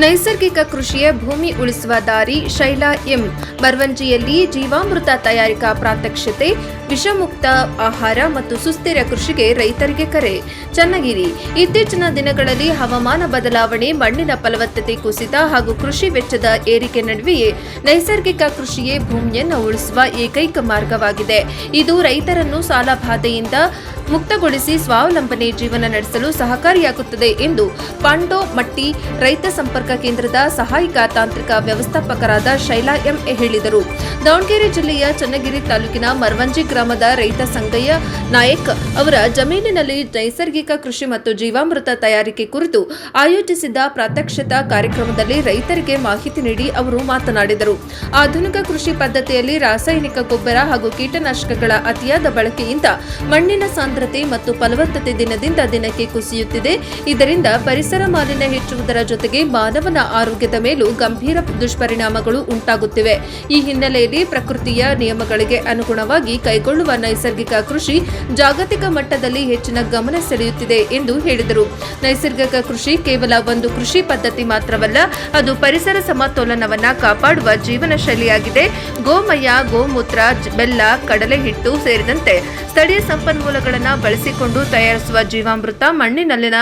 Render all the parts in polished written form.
ನೈಸರ್ಗಿಕ ಕೃಷಿಯ ಭೂಮಿ ಉಳಿಸುವ ದಾರಿ ಶೈಲಾ ಎಂ. ಮರವಂಜಿಯಲ್ಲಿ ಜೀವಾಮೃತ ತಯಾರಿಕಾ ಪ್ರಾತ್ಯಕ್ಷಿತೆ, ವಿಷಮುಕ್ತ ಆಹಾರ ಮತ್ತು ಸುಸ್ಥಿರ ಕೃಷಿಗೆ ರೈತರಿಗೆ ಕರೆ. ಚನ್ನಗಿರಿ. ಇತ್ತೀಚಿನ ದಿನಗಳಲ್ಲಿ ಹವಾಮಾನ ಬದಲಾವಣೆ, ಮಣ್ಣಿನ ಫಲವತ್ತತೆ ಕುಸಿತ ಹಾಗೂ ಕೃಷಿ ವೆಚ್ಚದ ಏರಿಕೆ ನಡುವೆಯೇ ನೈಸರ್ಗಿಕ ಕೃಷಿಯೇ ಭೂಮಿಯನ್ನು ಉಳಿಸುವ ಏಕೈಕ ಮಾರ್ಗವಾಗಿದೆ. ಇದು ರೈತರನ್ನು ಸಾಲಬಾಧೆಯಿಂದ ಮುಕ್ತಗೊಳಿಸಿ ಸ್ವಾವಲಂಬನೆ ಜೀವನ ನಡೆಸಲು ಸಹಕಾರಿಯಾಗುತ್ತದೆ ಎಂದು ಪಾಂಡೋಮಟ್ಟಿ ರೈತ ಸಂಪರ್ಕ ಕೇಂದ್ರದ ಸಹಾಯಕ ತಾಂತ್ರಿಕ ವ್ಯವಸ್ಥಾಪಕರಾದ ಶೈಲಾ ಎಂ ಹೇಳಿದರು. ದಾವಣಗೆರೆ ಜಿಲ್ಲೆಯ ಚನ್ನಗಿರಿ ತಾಲೂಕಿನ ಮರವಂಜಿ ಗ್ರಾಮದ ರೈತ ಸಂಗಯ್ಯ ನಾಯಕ್ ಅವರ ಜಮೀನಿನಲ್ಲಿ ನೈಸರ್ಗಿಕ ಕೃಷಿ ಮತ್ತು ಜೀವಾಮೃತ ತಯಾರಿಕೆ ಕುರಿತು ಆಯೋಜಿಸಿದ್ದ ಪ್ರಾತ್ಯಕ್ಷಿತಾ ಕಾರ್ಯಕ್ರಮದಲ್ಲಿ ರೈತರಿಗೆ ಮಾಹಿತಿ ನೀಡಿ ಅವರು ಮಾತನಾಡಿದರು. ಆಧುನಿಕ ಕೃಷಿ ಪದ್ಧತಿಯಲ್ಲಿ ರಾಸಾಯನಿಕ ಗೊಬ್ಬರ ಹಾಗೂ ಕೀಟನಾಶಕಗಳ ಅತಿಯಾದ ಬಳಕೆಯಿಂದ ಮಣ್ಣಿನ ಸಾಂದ್ರತೆ ಮತ್ತು ಫಲವತ್ತತೆ ದಿನದಿಂದ ದಿನಕ್ಕೆ ಕುಸಿಯುತ್ತಿದೆ. ಇದರಿಂದ ಪರಿಸರ ಮಾಲಿನ್ಯ ಹೆಚ್ಚುವುದರ ಜೊತೆಗೆ ಮಾನವನ ಆರೋಗ್ಯದ ಮೇಲೂ ಗಂಭೀರ ದುಷ್ಪರಿಣಾಮಗಳು ಉಂಟಾಗುತ್ತಿವೆ. ಈ ಹಿನ್ನೆಲೆಯಲ್ಲಿ ಪ್ರಕೃತಿಯ ನಿಯಮಗಳಿಗೆ ಅನುಗುಣವಾಗಿ ಕೈಗೊಳ್ಳುವ ನೈಸರ್ಗಿಕ ಕೃಷಿ ಜಾಗತಿಕ ಮಟ್ಟದಲ್ಲಿ ಹೆಚ್ಚಿನ ಗಮನ ಸೆಳೆಯುತ್ತಿದೆ ಎಂದು ಹೇಳಿದರು. ನೈಸರ್ಗಿಕ ಕೃಷಿ ಕೇವಲ ಒಂದು ಕೃಷಿ ಪದ್ಧತಿ ಮಾತ್ರವಲ್ಲ, ಅದು ಪರಿಸರ ಸಮತೋಲನವನ್ನು ಕಾಪಾಡುವ ಜೀವನ ಶೈಲಿಯಾಗಿದೆ. ಗೋಮಯ, ಗೋಮೂತ್ರ, ಬೆಲ್ಲ, ಕಡಲೆ ಹಿಟ್ಟು ಸೇರಿದಂತೆ ಸ್ಥಳೀಯ ಸಂಪನ್ಮೂಲಗಳನ್ನು ಬಳಸಿಕೊಂಡು ತಯಾರಿಸುವ ಜೀವಾಮೃತ ಮಣ್ಣಿನಲ್ಲಿನ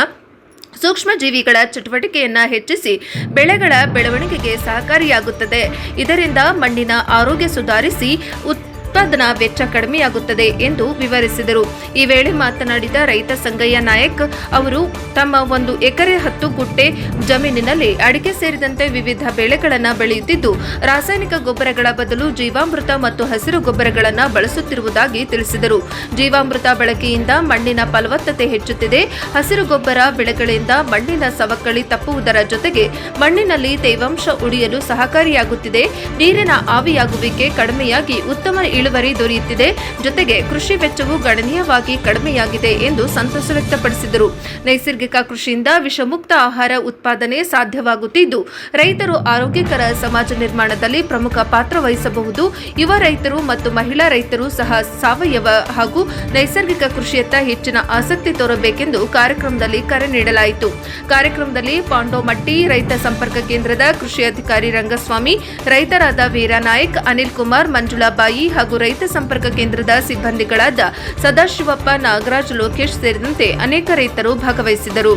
ಸೂಕ್ಷ್ಮ ಜೀವಿಗಳ ಚಟುವಟಿಕೆಯನ್ನು ಹೆಚ್ಚಿಸಿ ಬೆಳೆಗಳ ಬೆಳವಣಿಗೆಗೆ ಸಹಕಾರಿಯಾಗುತ್ತದೆ. ಇದರಿಂದ ಮಣ್ಣಿನ ಆರೋಗ್ಯ ಸುಧಾರಿಸಿ ಉತ್ಪಾದನಾ ವೆಚ್ಚ ಕಡಿಮೆಯಾಗುತ್ತದೆ ಎಂದು ವಿವರಿಸಿದರು. ಈ ವೇಳೆ ಮಾತನಾಡಿದ ರೈತ ಸಂಗಯ್ಯ ನಾಯಕ್ ಅವರು ತಮ್ಮ 1 ಎಕರೆ 10 ಗುಂಟೆ ಜಮೀನಿನಲ್ಲಿ ಅಡಿಕೆ ಸೇರಿದಂತೆ ವಿವಿಧ ಬೆಳೆಗಳನ್ನು ಬೆಳೆಯುತ್ತಿದ್ದು, ರಾಸಾಯನಿಕ ಗೊಬ್ಬರಗಳ ಬದಲು ಜೀವಾಮೃತ ಮತ್ತು ಹಸಿರು ಗೊಬ್ಬರಗಳನ್ನು ಬಳಸುತ್ತಿರುವುದಾಗಿ ತಿಳಿಸಿದರು. ಜೀವಾಮೃತ ಬಳಕೆಯಿಂದ ಮಣ್ಣಿನ ಫಲವತ್ತತೆ ಹೆಚ್ಚುತ್ತಿದೆ. ಹಸಿರು ಗೊಬ್ಬರ ಬೆಳೆಗಳಿಂದ ಮಣ್ಣಿನ ಸವಕಳಿ ತಪ್ಪುವುದರ ಜೊತೆಗೆ ಮಣ್ಣಿನಲ್ಲಿ ತೇವಾಂಶ ಉಳಿಯಲು ಸಹಕಾರಿಯಾಗುತ್ತಿದೆ. ನೀರಿನ ಆವಿಯಾಗುವಿಕೆ ಕಡಿಮೆಯಾಗಿ ಉತ್ತಮ ಇಳುವರಿ ದೊರೆಯುತ್ತಿದೆ. ಜೊತೆಗೆ ಕೃಷಿ ವೆಚ್ಚವು ಗಣನೀಯವಾಗಿ ಕಡಿಮೆಯಾಗಿದೆ ಎಂದು ಸಂತಸ ವ್ಯಕ್ತಪಡಿಸಿದರು. ನೈಸರ್ಗಿಕ ಕೃಷಿಯಿಂದ ವಿಷಮುಕ್ತ ಆಹಾರ ಉತ್ಪಾದನೆ ಸಾಧ್ಯವಾಗುತ್ತಿದ್ದು, ರೈತರು ಆರೋಗ್ಯಕರ ಸಮಾಜ ನಿರ್ಮಾಣದಲ್ಲಿ ಪ್ರಮುಖ ಪಾತ್ರ ವಹಿಸಬಹುದು. ಯುವ ರೈತರು ಮತ್ತು ಮಹಿಳಾ ರೈತರು ಸಹ ಸಾವಯವ ಹಾಗೂ ನೈಸರ್ಗಿಕ ಕೃಷಿಯತ್ತ ಹೆಚ್ಚಿನ ಆಸಕ್ತಿ ತೋರಬೇಕೆಂದು ಕಾರ್ಯಕ್ರಮದಲ್ಲಿ ಕರೆ ನೀಡಲಾಯಿತು. ಕಾರ್ಯಕ್ರಮದಲ್ಲಿ ಪಾಂಡೋಮಟ್ಟಿ ರೈತ ಸಂಪರ್ಕ ಕೇಂದ್ರದ ಕೃಷಿ ಅಧಿಕಾರಿ ರಂಗಸ್ವಾಮಿ, ರೈತರಾದ ವೀರನಾಯಕ್, ಅನಿಲ್ ಕುಮಾರ್, ಮಂಜುಳಾಬಾಯಿ ಹಾಗೂ ರೈತ ಸಂಪರ್ಕ ಕೇಂದ್ರದ ಸಿಬ್ಬಂದಿಗಳಾದ ಸದಾಶಿವಪ್ಪ, ನಾಗರಾಜ್, ಲೋಕೇಶ್ ಸೇರಿದಂತೆ ಅನೇಕ ರೈತರು ಭಾಗವಹಿಸಿದರು.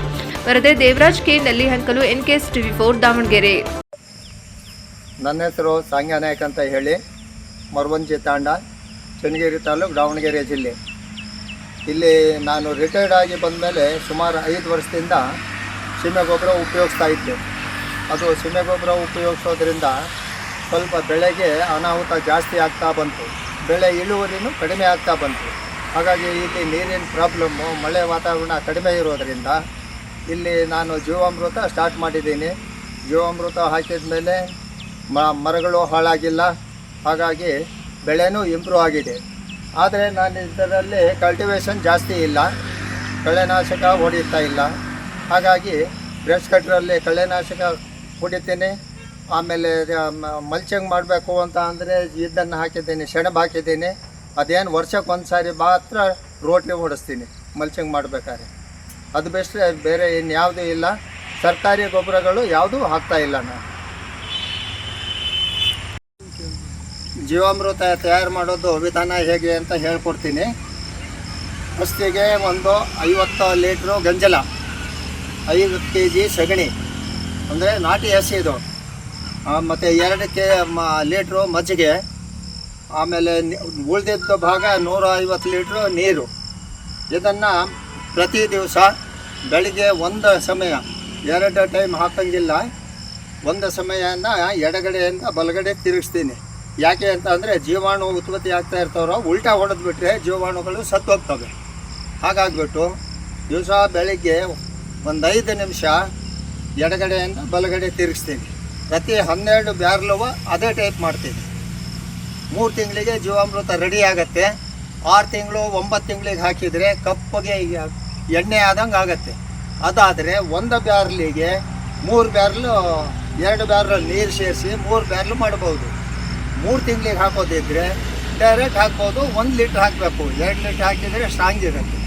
ವರದಿ Devaraj K. Nellihankalu, NKS TV4 Davanagere. ನನ್ನ ಹೆಸರು ಸಂಗಯ್ಯ ನಾಯಕ್ ಅಂತ ಹೇಳಿ, ಮರವಂಜಿ ತಾಂಡ, ಚನ್ನಗಿರಿ ತಾಲೂಕು, ದಾವಣಗೆರೆ ಜಿಲ್ಲೆ. ಇಲ್ಲಿ ನಾನು ರಿಟೈರ್ಡ್ ಆಗಿ ಬಂದ ಮೇಲೆ ಸುಮಾರು 5 ವರ್ಷದಿಂದ ಸೀಮೆ ಗೊಬ್ಬರ ಉಪಯೋಗಿಸ್ತಾ ಇದ್ದೆ. ಅದು ಸೀಮೆ ಗೊಬ್ಬರ ಉಪಯೋಗಿಸೋದ್ರಿಂದ ಸ್ವಲ್ಪ ಬೆಳೆಗೆ ಅನಾಹುತ ಜಾಸ್ತಿ ಆಗ್ತಾ ಬಂತು, ಬೆಳೆ ಇಳುವರಿನೂ ಕಡಿಮೆ ಆಗ್ತಾ ಬಂತು. ಹಾಗಾಗಿ ಇಲ್ಲಿ ನೀರಿನ ಪ್ರಾಬ್ಲಮ್ಮು, ಮಳೆ ವಾತಾವರಣ ಕಡಿಮೆ ಇರೋದರಿಂದ ಇಲ್ಲಿ ನಾನು ಜೀವಾಮೃತ ಸ್ಟಾರ್ಟ್ ಮಾಡಿದ್ದೀನಿ. ಜೀವಾಮೃತ ಹಾಕಿದ ಮೇಲೆ ಮರಗಳು ಹಾಳಾಗಿಲ್ಲ, ಹಾಗಾಗಿ ಬೆಳೆನೂ ಇಂಪ್ರೂವ್ ಆಗಿದೆ. ಆದರೆ ನಾನು ಇದರಲ್ಲಿ ಕಲ್ಟಿವೇಷನ್ ಜಾಸ್ತಿ ಇಲ್ಲ, ಕಳೆನಾಶಕ ಹೊಡಿತಾ ಇಲ್ಲ. ಹಾಗಾಗಿ ಬ್ರಷ್ ಕಟ್ರಲ್ಲಿ ಕಳೆನಾಶಕ ಹೊಡಿತೀನಿ. ಆಮೇಲೆ ಮಲ್ಚಿಂಗ್ ಮಾಡಬೇಕು ಅಂತ ಅಂದರೆ ಇದನ್ನು ಹಾಕಿದ್ದೀನಿ, ಸೆಣಬು ಹಾಕಿದ್ದೀನಿ. ಅದೇನು ವರ್ಷಕ್ಕೊಂದು ಸಾರಿ ಮಾತ್ರ ರೋಟ್ರಿ ಹೊಡಿಸ್ತೀನಿ ಮಲ್ಚಿಂಗ್ ಮಾಡಬೇಕಾದ್ರೆ. ಅದು ಬೆಸ್ಟ್, ಬೇರೆ ಇನ್ಯಾವುದೂ ಇಲ್ಲ. ಸರ್ಕಾರಿ ಗೊಬ್ಬರಗಳು ಯಾವುದೂ ಹಾಕ್ತಾಯಿಲ್ಲ. ನಾನು ಜೀವಾಮೃತ ತಯಾರು ಮಾಡೋದು ವಿಧಾನ ಹೇಗೆ ಅಂತ ಹೇಳ್ಕೊಡ್ತೀನಿ. ಫಸ್ಟಿಗೆ ಒಂದು 50 ಲೀಟ್ರು ಗಂಜಲ, 5 kg ಸಗಣಿ ಅಂದರೆ ನಾಟಿ ಹಸಿದು, ಮತ್ತು 2 ಲೀಟ್ರು ಮಜ್ಜಿಗೆ, ಆಮೇಲೆ ಉಳಿದಿದ್ದ ಭಾಗ 150 ಲೀಟ್ರು ನೀರು. ಇದನ್ನು ಪ್ರತಿ ದಿವಸ ಬೆಳಿಗ್ಗೆ ಒಂದು ಸಮಯ, 2 ಟೈಮ್ ಹಾಕಂಗಿಲ್ಲ, ಒಂದು ಸಮಯನ ಎಡಗಡೆಯಿಂದ ಬಲಗಡೆ ತಿರುಗಿಸ್ತೀನಿ. ಯಾಕೆ ಅಂತ ಅಂದರೆ ಜೀವಾಣು ಉತ್ಪತ್ತಿ ಆಗ್ತಾ ಇರ್ತಾರೋ, ಉಲ್ಟಾ ಹೊಡೆದ್ಬಿಟ್ರೆ ಜೀವಾಣುಗಳು ಸತ್ತೋಗ್ತವೆ. ಹಾಗಾಗಿಬಿಟ್ಟು ದಿವಸ ಬೆಳಿಗ್ಗೆ ಒಂದು 5 ನಿಮಿಷ ಎಡಗಡೆಯಿಂದ ಬಲಗಡೆ ತಿರುಗಿಸ್ತೀನಿ. ಪ್ರತಿ 12 ಬ್ಯಾರ್ಲು ಅದೇ ಟೈಪ್ ಮಾಡ್ತೀನಿ. 3 ತಿಂಗಳಿಗೆ ಜೀವಾಮೃತ ರೆಡಿ ಆಗುತ್ತೆ. 6 ತಿಂಗಳು 9 ತಿಂಗಳಿಗೆ ಹಾಕಿದರೆ ಕಪ್ಪಗೆ ಎಣ್ಣೆ ಆದಂಗೆ ಆಗುತ್ತೆ. ಅದಾದರೆ 1 ಬ್ಯಾರ್ಲಿಗೆ 3 ಬ್ಯಾರ್ಲು, 2 ಬ್ಯಾರ್ಲ್ ನೀರು ಸೇರಿಸಿ 3 ಬ್ಯಾರ್ಲು ಮಾಡ್ಬೋದು. 3 ತಿಂಗಳಿಗೆ ಹಾಕೋದಿದ್ರೆ ಡೈರೆಕ್ಟ್ ಹಾಕ್ಬೋದು. 1 ಲೀಟ್ರ್ ಹಾಕಬೇಕು, 2 ಲೀಟ್ರ್ ಹಾಕಿದರೆ ಸ್ಟ್ರಾಂಗ್ ಇರುತ್ತೆ.